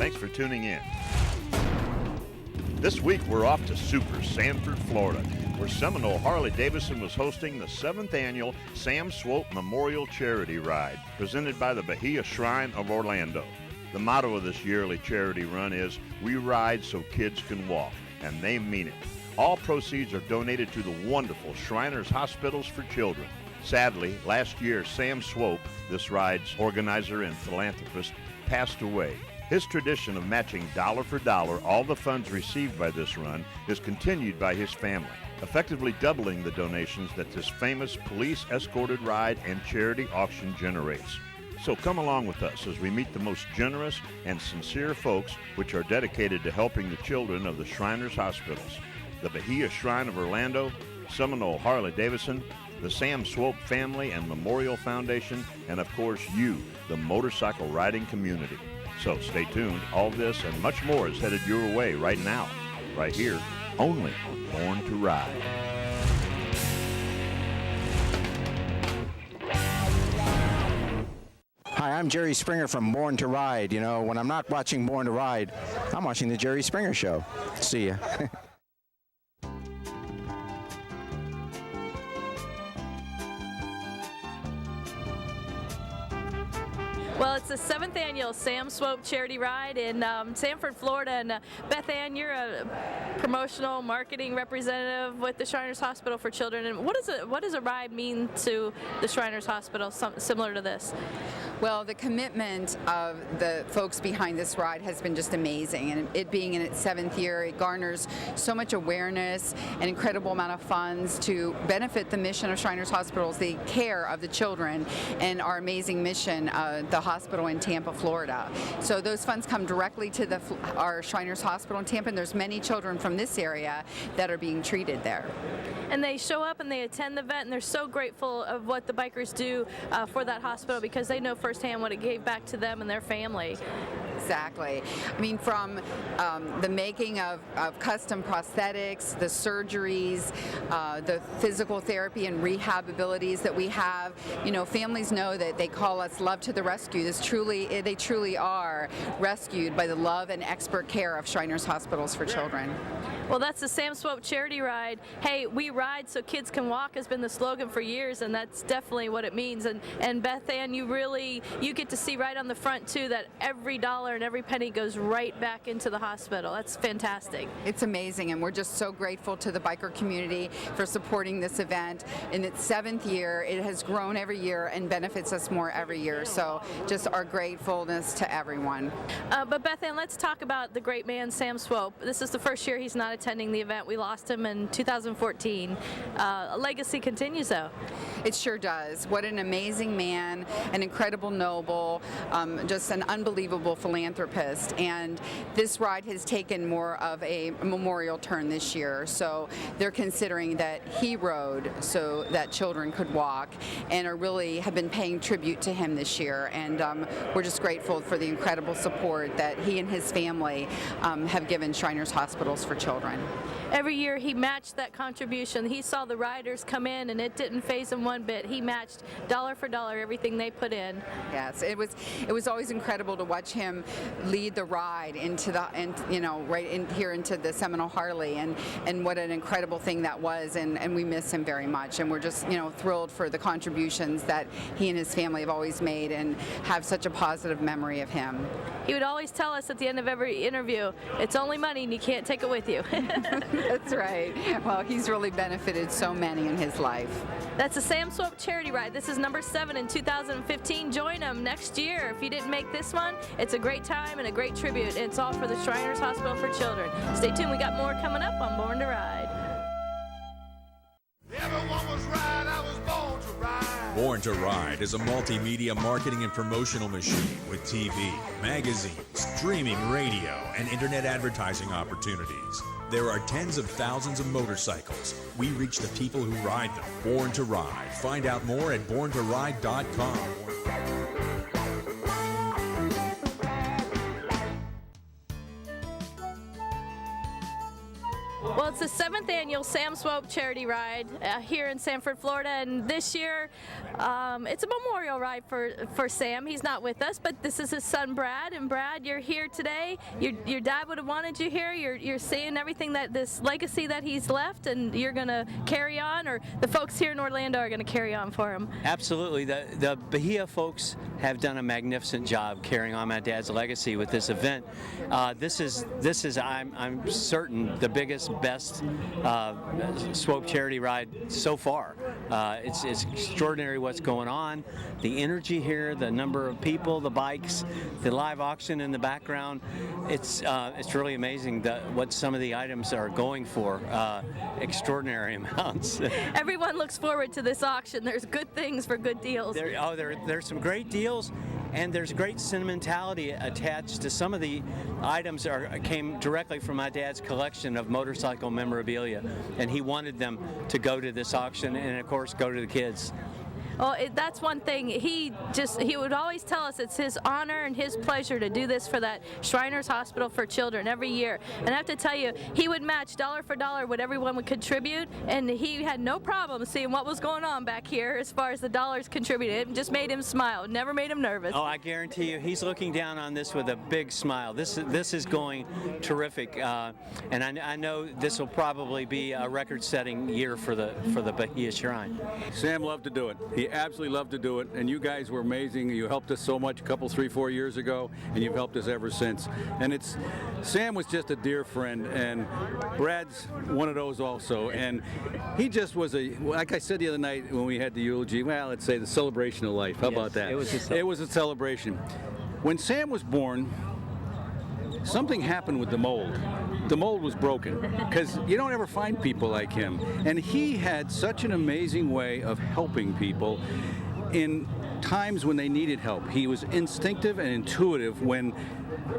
Thanks for tuning in. This week we're off to Super Sanford, Florida, where Seminole Harley-Davidson was hosting the 7th annual Sam Swope Memorial Charity Ride, presented by the Bahia Shrine of Orlando. The motto of this yearly charity run is, "We ride so kids can walk," and they mean it. All proceeds are donated to the wonderful Shriners Hospitals for Children. Sadly, last year Sam Swope, this ride's organizer and philanthropist, passed away. His tradition of matching dollar for dollar all the funds received by this run is continued by his family, effectively doubling the donations that this famous police-escorted ride and charity auction generates. So come along with us as we meet the most generous and sincere folks which are dedicated to helping the children of the Shriners Hospitals, the Bahia Shrine of Orlando, Seminole Harley-Davidson, the Sam Swope Family and Memorial Foundation, and of course you, the motorcycle riding community. So stay tuned. All this and much more is headed your way right now, right here, only on Born to Ride. Hi, I'm Jerry Springer from Born to Ride. You know, when I'm not watching Born to Ride, I'm watching the Jerry Springer Show. See ya. Well, it's the 7th annual Sam Swope Charity Ride in Sanford, Florida. And Beth Ann, you're a promotional marketing representative with the Shriners Hospital for Children. And what does a ride mean to the Shriners Hospital, similar to this? Well, the commitment of the folks behind this ride has been just amazing, and it being in its 7th year, it garners so much awareness, an incredible amount of funds to benefit the mission of Shriners Hospitals, the care of the children, and our amazing mission, the hospital in Tampa, Florida. So those funds come directly to our Shriners Hospital in Tampa, and there's many children from this area that are being treated there. And they show up and they attend the event, and they're so grateful of what the bikers do for that hospital, because they know firsthand what it gave back to them and their family. Exactly. I mean, from the making of custom prosthetics, the surgeries, the physical therapy and rehab abilities that we have, you know, families know that they call us Love to the Rescue. They truly are rescued by the love and expert care of Shriners Hospitals for Children. Well, that's the Sam Swope Charity Ride. Hey, we ride so kids can walk has been the slogan for years, and that's definitely what it means. And Beth Ann, you get to see right on the front too that every dollar and every penny goes right back into the hospital. That's fantastic. It's amazing, and we're just so grateful to the biker community for supporting this event. In its 7th year, it has grown every year and benefits us more every year. So just our gratefulness to everyone. But Beth Ann, let's talk about the great man Sam Swope. This is the first year he's not attending the event. We lost him in 2014. A legacy continues, though. It sure does. What an amazing man, an incredible noble, just an unbelievable philanthropist. And this ride has taken more of a memorial turn this year. So they're considering that he rode so that children could walk, and have been paying tribute to him this year. And we're just grateful for the incredible support that he and his family have given Shriners Hospitals for Children. Every year he matched that contribution. He saw the riders come in, and it didn't faze him one bit. He matched dollar for dollar everything they put in. Yes, it was always incredible to watch him lead the ride into right in here into the Seminole Harley, and what an incredible thing that was, and we miss him very much, and we're just thrilled for the contributions that he and his family have always made, and have such a positive memory of him. He would always tell us at the end of every interview, it's only money and you can't take it with you. That's right. Well, he's really benefited so many in his life. That's the Sam Swope Charity Ride. This is number 7 in 2015. Join them next year. If you didn't make this one, it's a great time and a great tribute. It's all for the Shriners Hospital for Children. Stay tuned. We got more coming up on Born to Ride. Everyone was right, I was born to ride. Born to Ride is a multimedia marketing and promotional machine with TV, magazines, streaming radio, and internet advertising opportunities. There are tens of thousands of motorcycles. We reach the people who ride them. Born to Ride. Find out more at borntoride.com. Well, it's the 7th annual Sam Swope Charity Ride here in Sanford, Florida, and this year it's a memorial ride for Sam. He's not with us, but this is his son Brad. And Brad, you're here today. Your dad would have wanted you here. You're seeing everything, that this legacy that he's left, and you're going to carry on, or the folks here in Orlando are going to carry on for him. Absolutely. The Bahia folks have done a magnificent job carrying on my dad's legacy with this event. This is I'm certain the biggest, best Swope Charity Ride so far. It's extraordinary what's going on. The energy here, the number of people, the bikes, the live auction in the background. It's really amazing what some of the items are going for. Extraordinary amounts. Everyone looks forward to this auction. There's good things for good deals. There's some great deals, and there's great sentimentality attached to some of the items. Came directly from my dad's collection of motorcycle memorabilia, and he wanted them to go to this auction and, of course, go to the kids. Well, that's one thing. He would always tell us it's his honor and his pleasure to do this for that Shriners Hospital for Children every year. And I have to tell you, he would match dollar for dollar what everyone would contribute, and he had no problem seeing what was going on back here as far as the dollars contributed. It just made him smile. It never made him nervous. Oh, I guarantee you, he's looking down on this with a big smile. This is going terrific, and I know this will probably be a record-setting year for the Bahia Shrine. Sam loved to do it. He absolutely loved to do it, and you guys were amazing. You helped us so much a couple, 3-4 years ago, and you've helped us ever since. And Sam was just a dear friend, and Brad's one of those also. And he just was like I said the other night when we had the eulogy, well, let's say the celebration of life. How about that? It was a celebration. When Sam was born, something happened with the mold. The mold was broken, because you don't ever find people like him. And he had such an amazing way of helping people in times when they needed help. He was instinctive and intuitive when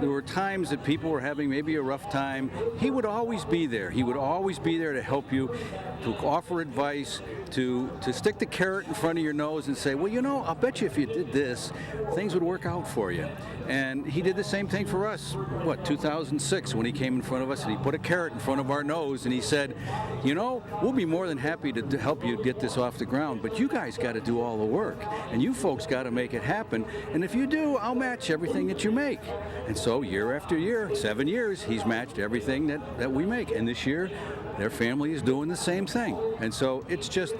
there were times that people were having maybe a rough time. He would always be there. He would always be there to help you, to offer advice, to stick the carrot in front of your nose and say, well, you know, I'll bet you if you did this, things would work out for you. And he did the same thing for us, 2006, when he came in front of us and he put a carrot in front of our nose and he said, you know, we'll be more than happy to help you get this off the ground, but you guys got to do all the work, and you folks got to make it happen, and if you do, I'll match everything that you make. And so year after year, 7 years, he's matched everything that we make, and this year, their family is doing the same thing. And so it's just,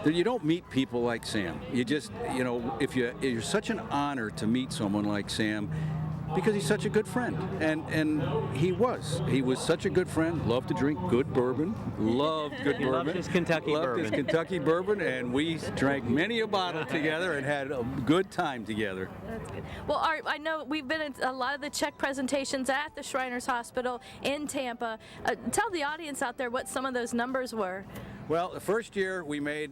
you don't meet people like Sam. You just, you know, you're such an honor to meet someone like Sam, because he's such a good friend, and he was such a good friend. Loved to drink good bourbon, loved good bourbon. Loved his Kentucky bourbon, and we drank many a bottle together and had a good time together. That's good. Well, Art, I know we've been at a lot of the check presentations at the Shriners Hospital in Tampa. Tell the audience out there what some of those numbers were. Well, the first year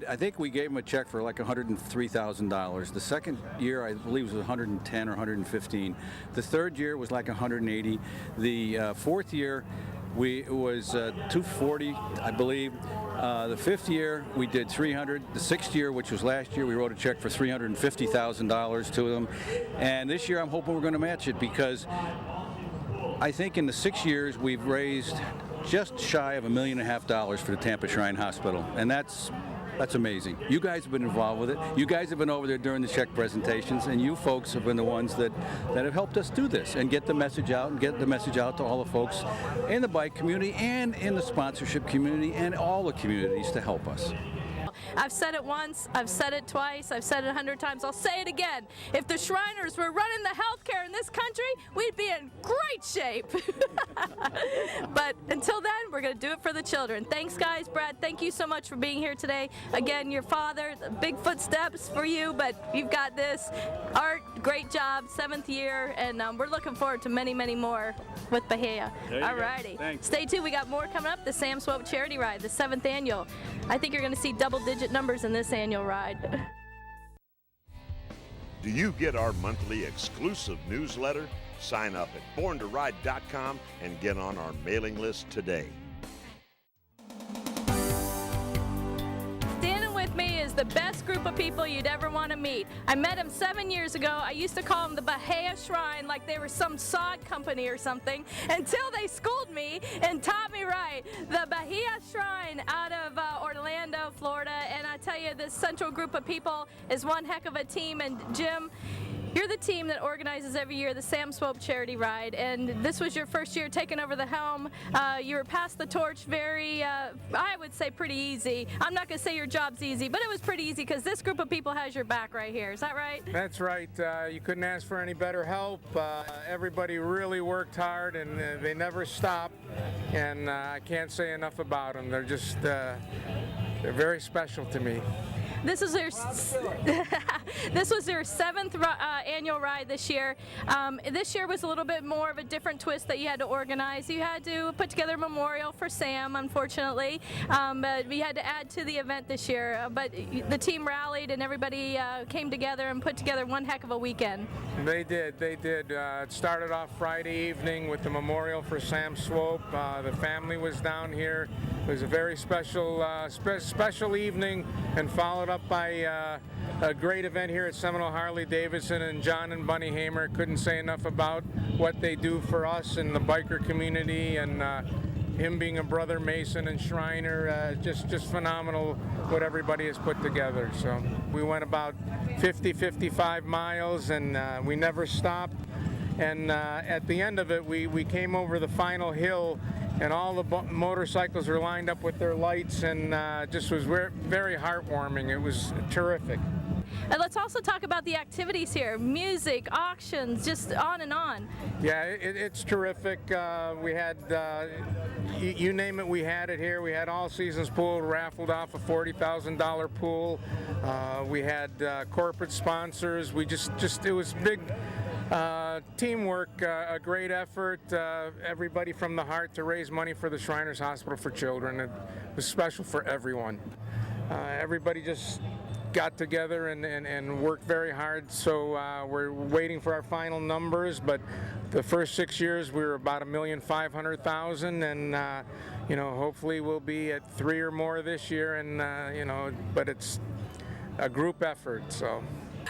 I think we gave him a check for like $103,000. The second year, I believe, was 110 or 115. The third year was like 180. The fourth year, it was 240, I believe. The fifth year, we did 300. The sixth year, which was last year, we wrote a check for $350,000 to them. And this year, I'm hoping we're going to match it, because I think in the 6 years, we've raised just shy of $1.5 million for the Tampa Shrine Hospital, and that's amazing. You guys have been involved with it. You guys have been over there during the check presentations, and you folks have been the ones that have helped us do this and get the message out, and get the message out to all the folks in the bike community and in the sponsorship community and all the communities to help us. I've said it once, I've said it twice, I've said it 100 times, I'll say it again. If the Shriners were running the healthcare in this country, we'd be in great shape. But until then, we're going to do it for the children. Thanks, guys. Brad, thank you so much for being here today. Again, your father, big footsteps for you, but you've got this. Art, great job, 7th year, and we're looking forward to many, many more with Bahia. All righty. Stay tuned. We got more coming up. The Sam Swope Charity Ride, the 7th annual. I think you're going to see double-digit numbers in this annual ride. Do you get our monthly exclusive newsletter? Sign up at borntoride.com and get on our mailing list today. Standing with me is the best group of people you'd ever want to meet. I met them 7 years ago. I used to call them the Bahia Shrine, like they were some sod company or something, until they schooled me and taught me right. The Bahia Shrine out of Orlando, Florida, and I tell you, this central group of people is one heck of a team. And Jim, you're the team that organizes every year the Sam Swope Charity Ride, and this was your first year taking over the helm. You were passed the torch very, I would say pretty easy. I'm not going to say your job's easy, but it was pretty easy because this group of people has your back right here. Is that right? That's right. You couldn't ask for any better help. Everybody really worked hard, and they never stopped, and I can't say enough about them. They're just, they're very special to me. This was their seventh annual ride this year. This year was a little bit more of a different twist that you had to organize. You had to put together a memorial for Sam, unfortunately. We had to add to the event this year, but the team rallied and everybody came together and put together one heck of a weekend. They did. It started off Friday evening with the memorial for Sam Swope. The family was down here. It was a very special evening, and followed up by a great event here at Seminole Harley-Davidson, and John and Bunny Hamer couldn't say enough about what they do for us in the biker community, and him being a brother Mason and Shriner, just phenomenal what everybody has put together. So we went about 55 miles, and we never stopped. And at the end of it, we came over the final hill, and all the motorcycles were lined up with their lights, and just was very heartwarming. It was terrific. And let's also talk about the activities here: music, auctions, just on and on. Yeah, it's terrific. We had, you name it, we had it here. We had all seasons pool, raffled off a $40,000 pool. We had corporate sponsors. It was big. Teamwork, a great effort, everybody from the heart to raise money for the Shriners Hospital for Children. It was special for everyone. Everybody just got together and worked very hard, so we're waiting for our final numbers, but the first 6 years we were about $1,500,000, and hopefully we'll be at 3 or more this year, and but it's a group effort, so.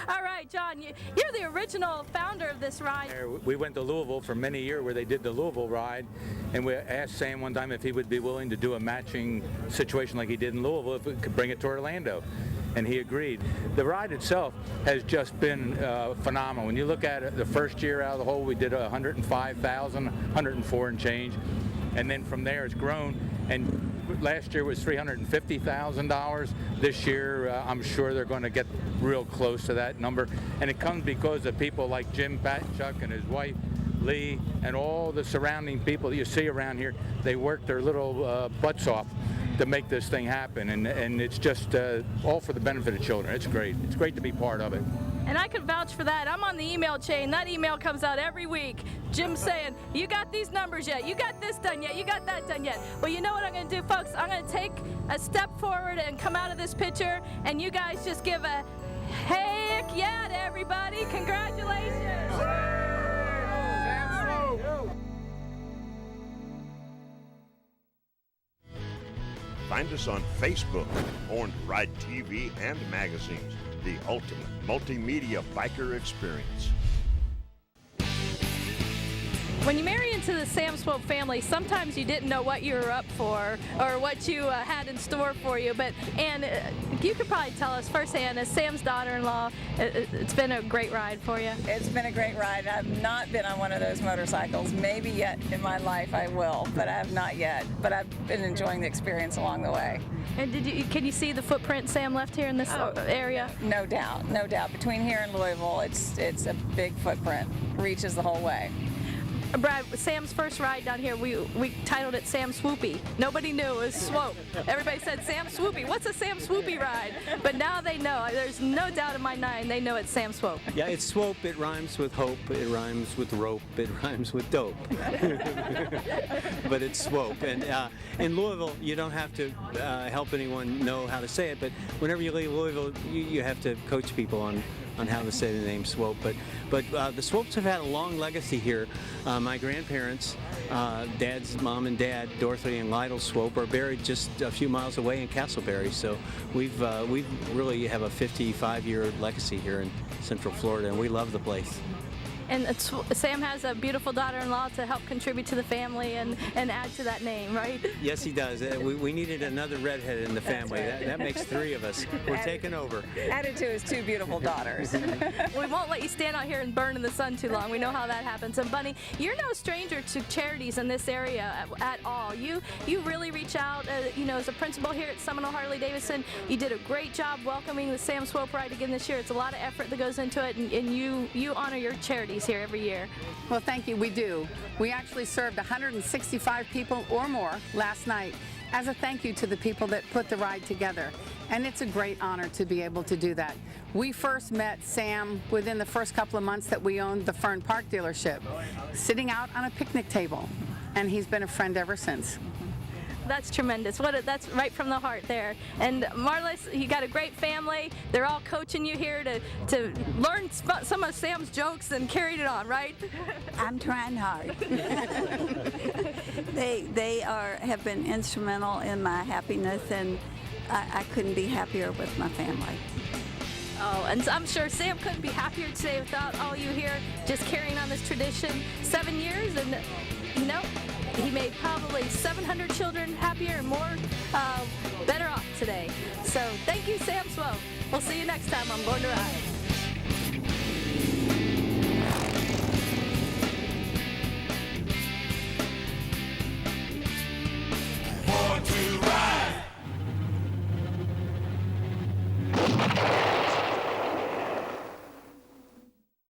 All right, John, you're the original founder of this ride. We went to Louisville for many years where they did the Louisville ride, and we asked Sam one time if he would be willing to do a matching situation like he did in Louisville, if we could bring it to Orlando, and he agreed. The ride itself has just been phenomenal. When you look at it, the first year out of the hole, we did 105,000, 104 and change, and then from there it's grown, and last year was $350,000. This year, I'm sure they're going to get real close to that number. And it comes because of people like Jim Patchuk and his wife, Lee, and all the surrounding people that you see around here. They work their little butts off to make this thing happen. And it's just all for the benefit of children. It's great. It's great to be part of it. And I can vouch for that. I'm on the email chain. That email comes out every week. Jim saying, you got these numbers yet? You got this done yet? You got that done yet? Well, you know what I'm going to do, folks? I'm going to take a step forward and come out of this picture, and you guys just give a heck yeah to everybody. Congratulations. Find us on Facebook, Born to Ride TV and magazines, the ultimate multimedia biker experience. When you marry into the Sam Swope family, sometimes you didn't know what you were up for or what you had in store for you. But Ann, you could probably tell us firsthand, as Sam's daughter-in-law, it's been a great ride for you. It's been a great ride. I've not been on one of those motorcycles. Maybe yet in my life I will, but I have not yet. But I've been enjoying the experience along the way. And can you see the footprint Sam left here in this area? No doubt, no doubt. Between here and Louisville, it's a big footprint. Reaches the whole way. Brad, Sam's first ride down here, we titled it Sam Swoopy. Nobody knew it was Swope. Everybody said Sam Swoopy. What's a Sam Swoopy ride? But now they know. There's no doubt in my mind they know it's Sam Swope. Yeah, it's Swope. It rhymes with hope. It rhymes with rope. It rhymes with dope. But it's Swope. And in Louisville, you don't have to help anyone know how to say it, but whenever you leave Louisville, you have to coach people on on how to say the name Swope. But the Swopes have had a long legacy here. My grandparents, Dad's mom and dad, Dorothy and Lytle Swope, are buried just a few miles away in Castleberry. So we've really have a 55-year legacy here in Central Florida, and we love the place. And Sam has a beautiful daughter-in-law to help contribute to the family and add to that name, right? Yes, he does. We needed another redhead in the family. That makes 3 of us. We're taking over. Added to his 2 beautiful daughters. We won't let you stand out here and burn in the sun too long. We know how that happens. And Bunny, you're no stranger to charities in this area at all. You really reach out, as a principal here at Seminole Harley-Davidson. You did a great job welcoming the Sam Swope Ride again this year. It's a lot of effort that goes into it, and you honor your charities here every year. Well, thank you. We do. We actually served 165 people or more last night as a thank you to the people that put the ride together. And it's a great honor to be able to do that. We first met Sam within the first couple of months that we owned the Fern Park dealership, sitting out on a picnic table. And he's been a friend ever since. That's tremendous. That's right from the heart there. And Marlis, you got a great family. They're all coaching you here to learn some of Sam's jokes and carry it on, right? I'm trying hard. They have been instrumental in my happiness, and I couldn't be happier with my family. Oh, and I'm sure Sam couldn't be happier today without all you here just carrying on this tradition. 7 years, and he made probably 700 children happier and more better off today. So thank you, Sam Swope. We'll see you next time on Born to Ride.